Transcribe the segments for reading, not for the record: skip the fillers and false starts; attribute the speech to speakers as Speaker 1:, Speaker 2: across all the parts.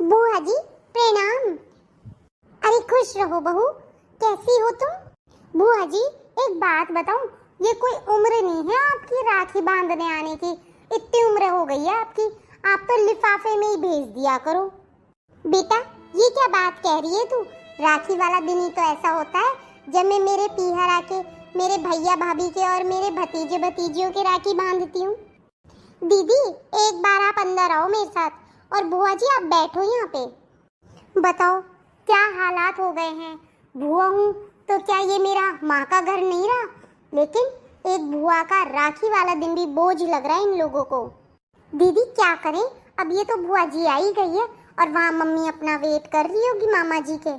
Speaker 1: बुआ जी प्रणाम। अरे खुश रहो बहू, कैसी हो तुम? बुआ जी एक बात बताऊं, ये कोई उम्र नहीं है आपकी राखी बांधने आने की। इतनी उम्र हो गई है आपकी, आप तो लिफाफे में ही भेज दिया करो। बेटा ये क्या बात कह रही है तू? राखी वाला दिन ही तो ऐसा होता है जब मैं मेरे पीहर आके मेरे भैया भाभी के और मेरे भतीजे भतीजियों के राखी बांधती हूँ। दीदी एक बार आप अंदर आओ मेरे साथ, और बुआ जी आप बैठो यहाँ पे। बताओ क्या हालात हो गए हैं। बुआ हूँ तो क्या ये मेरा माँ का घर नहीं रहा? लेकिन एक बुआ का राखी वाला दिन भी बोझ लग रहा है इन लोगों को। दीदी क्या करें, अब ये तो बुआ जी आई गई है और वहाँ मम्मी अपना वेट कर रही होगी मामा जी के।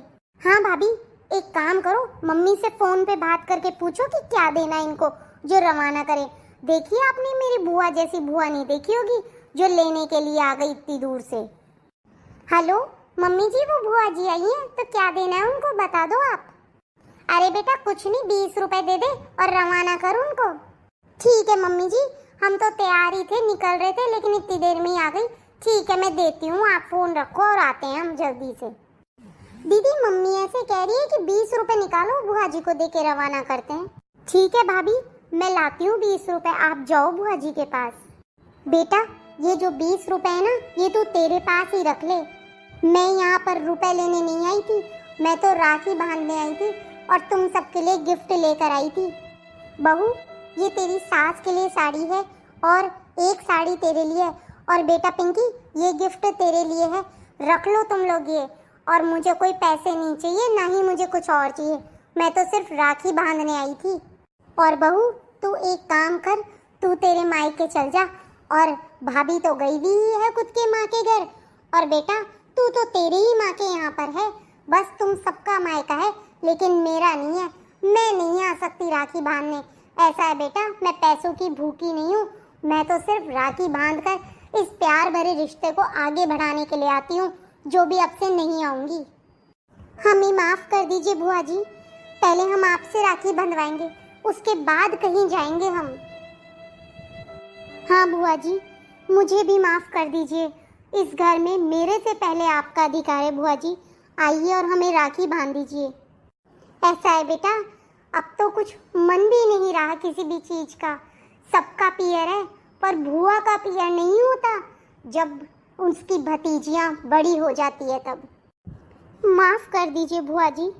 Speaker 1: हाँ भाभी एक काम करो, मम्मी से फोन पे बात करके पूछो कि क्या देना है इनको जो रवाना करे। देखिए आपने मेरी बुआ जैसी बुआ नहीं देखी होगी जो लेने के लिए आ गई इतनी दूर से। हेलो मम्मी जी, वो बुआ जी आई हैं तो क्या देना है उनको बता दो आप। अरे बेटा कुछ नहीं, 20 रुपए दे दे और रवाना कर उनको। ठीक है मम्मी जी, हम तो तैयार ही थे, निकल रहे थे, लेकिन इतनी देर में ही आ गई। ठीक है मैं देती हूँ, आप फोन रखो और आते हैं हम जल्दी से। दीदी मम्मी ऐसे कह रही है कि 20 रुपए निकालो, बुआ जी को दे के रवाना करते हैं। ठीक है भाभी मैं लाती हूँ 20 रुपए, आप जाओ बुआ जी के पास। बेटा ये जो 20 रुपए है ना, ये तू तेरे पास ही रख ले। मैं यहाँ पर रुपए लेने नहीं आई थी, मैं तो राखी बांधने आई थी और तुम सबके लिए गिफ्ट लेकर आई थी। बहू ये तेरी सास के लिए साड़ी है और एक साड़ी तेरे लिए, और बेटा पिंकी ये गिफ्ट तेरे लिए है, रख लो तुम लोग ये। और मुझे कोई पैसे नहीं चाहिए, ना ही मुझे कुछ और चाहिए, मैं तो सिर्फ राखी बांधने आई थी। और बहू तू एक काम कर, तू तेरे मायके चल जा, और भाभी तो गई भी है खुद के माँ के घर, और बेटा तू तो तेरी ही माँ के यहाँ पर है। बस तुम सबका मायका है लेकिन मेरा नहीं है, मैं नहीं आ सकती राखी बांधने। ऐसा है बेटा, मैं पैसों की भूखी नहीं हूँ, मैं तो सिर्फ राखी बांधकर इस प्यार भरे रिश्ते को आगे बढ़ाने के लिए आती हूँ, जो भी अब से नहीं आऊँगी। हमें माफ़ कर दीजिए बुआ जी, पहले हम आपसे राखी बंधवाएंगे, उसके बाद कहीं जाएंगे हम। हाँ बुआ जी मुझे भी माफ़ कर दीजिए, इस घर में मेरे से पहले आपका अधिकार है। बुआ जी आइए और हमें राखी बांध दीजिए। ऐसा है बेटा, अब तो कुछ मन भी नहीं रहा किसी भी चीज़ का, सबका पियर है, पर बुआ का पियर नहीं होता जब उसकी भतीजियाँ बड़ी हो जाती है तब। माफ़ कर दीजिए बुआ जी।